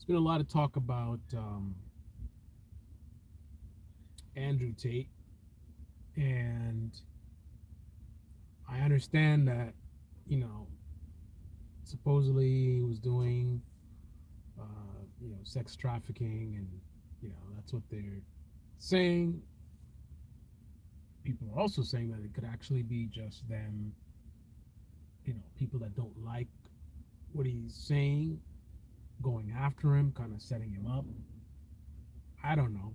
been a lot of talk about Andrew Tate, and I understand that, you know, supposedly he was doing, sex trafficking, and that's what they're saying. People are also saying that it could actually be just them, people that don't like what he's saying, going after him, kind of setting him up. I don't know.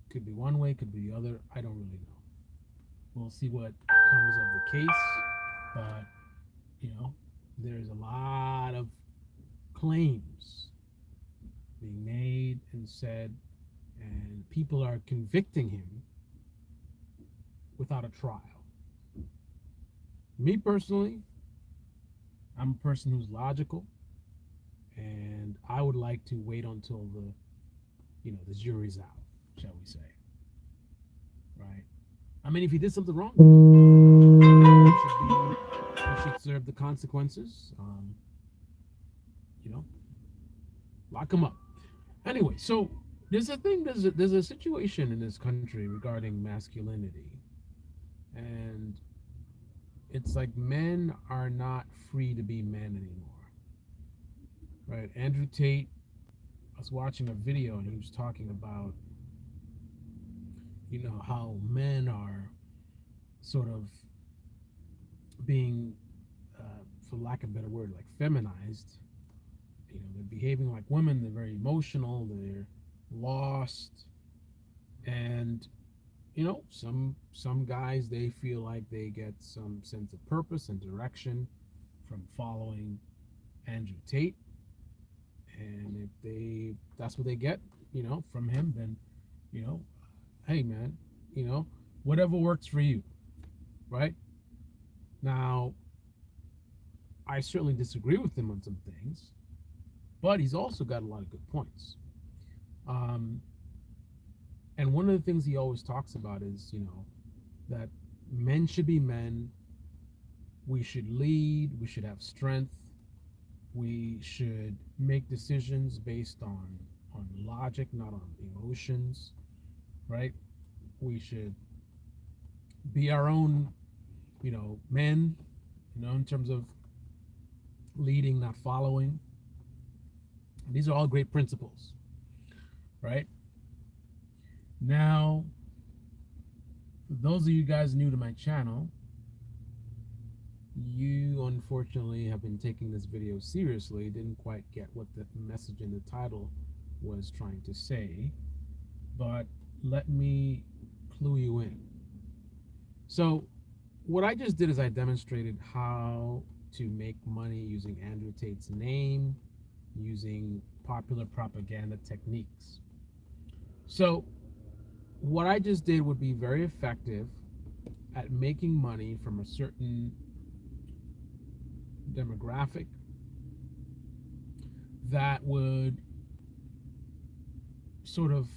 Could be one way, could be the other. I don't really know. We'll see what comes of the case. But, you know, there's a lot of claims being made and said, and people are convicting him without a trial. Me personally, I'm a person who's logical, and I would like to wait until the jury's out, shall we say, right? I mean, if he did something wrong, he should serve the consequences. You know, lock him up. Anyway, so there's a situation in this country regarding masculinity, and it's like men are not free to be men anymore, right? Andrew Tate, I was watching a video and he was talking about, how men are sort of being, for lack of a better word, like feminized. They're behaving like women. They're very emotional. They're lost, and some guys, they feel like they get some sense of purpose and direction from following Andrew Tate, and if that's what they get, from him, then you know, hey man, whatever works for you, right? Now, I certainly disagree with him on some things, but he's also got a lot of good points. Um, and one of the things he always talks about is, that men should be men. We should lead. We should have strength. We should make decisions based on logic, not on emotions, right? We should be our own, men, in terms of leading, not following. These are all great principles, right? Now, for those of you guys new to my channel, you unfortunately have been taking this video seriously, didn't quite get what the message in the title was trying to say, but let me clue you in. So, what I just did is I demonstrated how to make money using Andrew Tate's name, using popular propaganda techniques. So, what I just did would be very effective at making money from a certain demographic that would sort of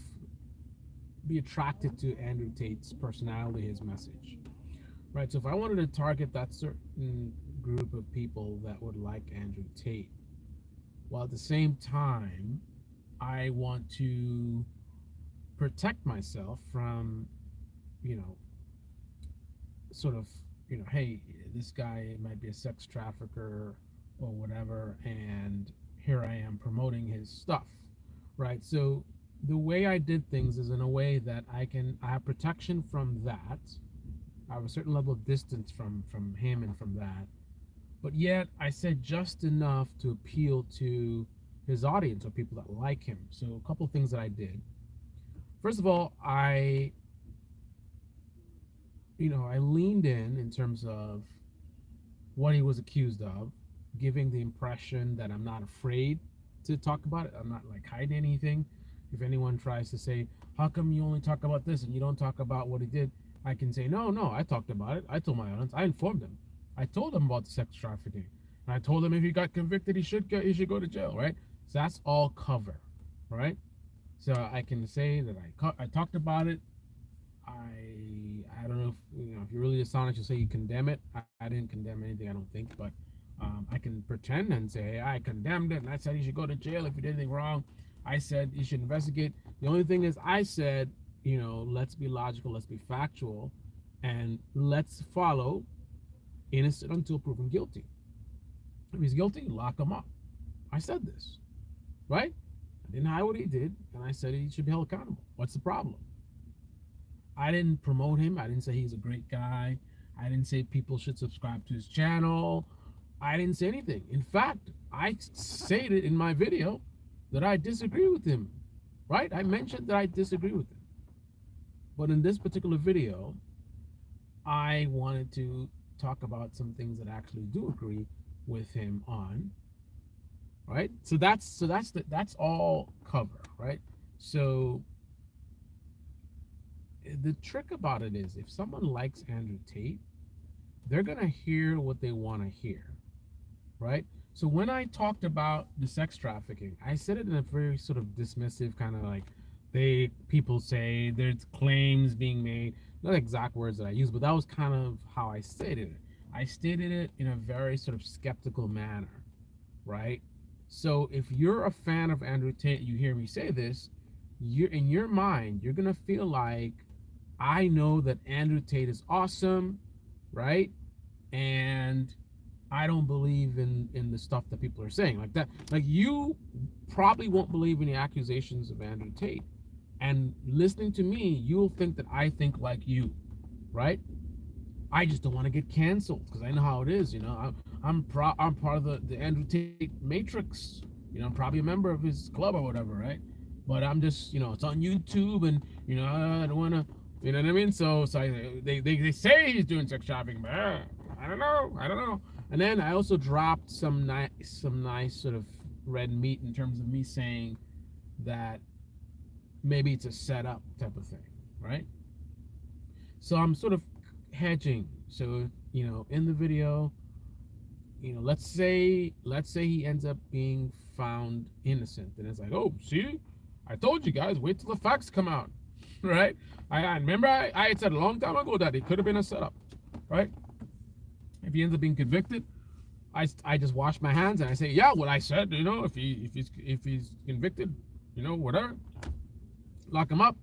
be attracted to Andrew Tate's personality, his message, right? So if I wanted to target that certain group of people that would like Andrew Tate, while at the same time I want to protect myself from, you know, sort of, hey, this guy might be a sex trafficker or whatever, and here I am promoting his stuff, right? So the way I did things is in a way that I have protection from that. I have a certain level of distance from him and from that, but yet I said just enough to appeal to his audience or people that like him. So a couple of things that I did. First of all, I leaned in terms of what he was accused of, giving the impression that I'm not afraid to talk about it. I'm not like hiding anything. If anyone tries to say, how come you only talk about this and you don't talk about what he did? I can say, no, I talked about it. I told my audience, I informed him. I told him about the sex trafficking. And I told him if he got convicted, he should go to jail, right? So that's all cover, right? So I can say that I talked about it. I don't know if if you're really dishonest, you say you condemn it. I didn't condemn anything, I don't think, but I can pretend and say, hey, I condemned it and I said he should go to jail if he did anything wrong. I said he should investigate. The only thing is, I said, let's be logical, let's be factual, and let's follow innocent until proven guilty. If he's guilty, lock him up. I said this, right? I didn't hide what he did, and I said he should be held accountable. What's the problem? I didn't promote him. I didn't say he's a great guy. I didn't say people should subscribe to his channel. I didn't say anything. In fact, I stated in my video that I disagree with him, right? I mentioned that I disagree with him. But in this particular video, I wanted to talk about some things that I actually do agree with him on, right? So that's all cover, right? So the trick about it is, if someone likes Andrew Tate, they're gonna hear what they want to hear, right? So when I talked about the sex trafficking, I said it in a very sort of dismissive kind of like, people say there's claims being made, not exact words that I used, but that was kind of how I stated it. I stated it in a very sort of skeptical manner, right? So if you're a fan of Andrew Tate, you hear me say this, you're in your mind, you're gonna feel like, I know that Andrew Tate is awesome, right? And I don't believe in the stuff that people are saying like that. Like, you probably won't believe in the accusations of Andrew Tate, and listening to me, you'll think that I think like you, right? I just don't want to get canceled because I know how it is. I'm part of the Andrew Tate Matrix. I'm probably a member of his club or whatever, right? But I'm just, it's on YouTube, and I don't want to, you know what I mean? So they say he's doing sex trafficking, but I don't know. And then I also dropped some nice sort of red meat in terms of me saying that maybe it's a setup type of thing, right? So I'm sort of hedging. So in the video, let's say he ends up being found innocent, and it's like, oh, see, I told you guys, wait till the facts come out, right? I remember I had said a long time ago that it could have been a setup, right? If he ends up being convicted, I just wash my hands and I say, yeah, what I said, if he's convicted, whatever, lock him up.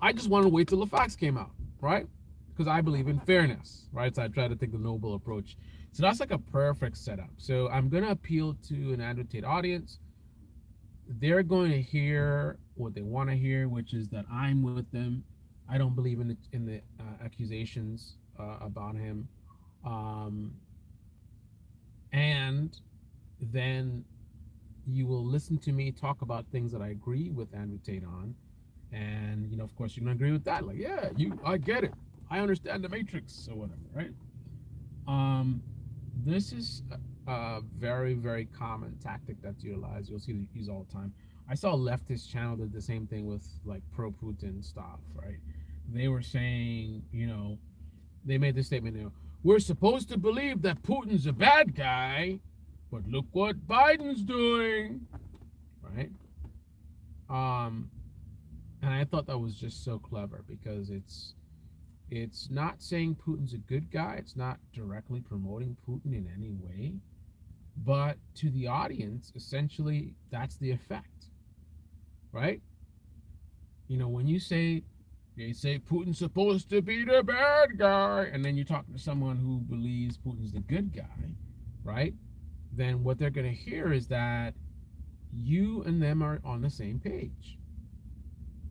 I just want to wait till the facts came out, right? Because I believe in fairness, right? So I try to take the noble approach. So that's like a perfect setup. So I'm going to appeal to an Andrew Tate audience. They're going to hear what they want to hear, which is that I'm with them. I don't believe in the accusations about him. And then you will listen to me talk about things that I agree with Andrew Tate on. And, of course, you're going to agree with that. Like, yeah, I get it. I understand the Matrix or whatever, right? This is a very, very common tactic that's utilized. You'll see these all the time. I saw a leftist channel did the same thing with like pro-Putin stuff, right? They were saying, they made this statement, we're supposed to believe that Putin's a bad guy, but look what Biden's doing, right? And I thought that was just so clever, because it's not saying Putin's a good guy. It's not directly promoting Putin in any way, but to the audience, essentially, that's the effect, right? When they say Putin's supposed to be the bad guy, and then you talk to someone who believes Putin's the good guy, right? Then what they're going to hear is that you and them are on the same page.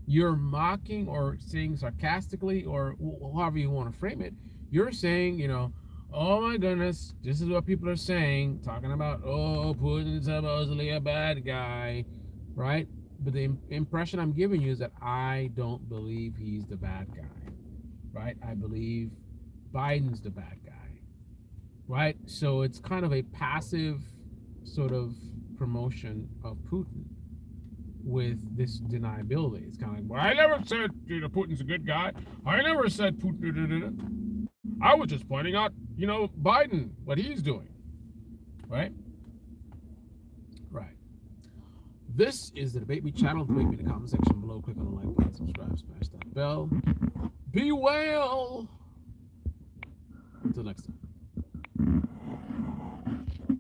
You're mocking or saying sarcastically, or however you want to frame it. You're saying, oh my goodness, this is what people are saying, talking about, oh, Putin's supposedly a bad guy, right? But the impression I'm giving you is that I don't believe he's the bad guy, right? I believe Biden's the bad guy, right? So it's kind of a passive sort of promotion of Putin with this deniability. It's kind of like, well, I never said Putin's a good guy. I never said Putin. I was just pointing out, Biden, what he's doing, right? Right. This is the Debate Me channel. Debate Me in the comment section below. Click on the like button, subscribe, smash that bell. Be well. Until next time.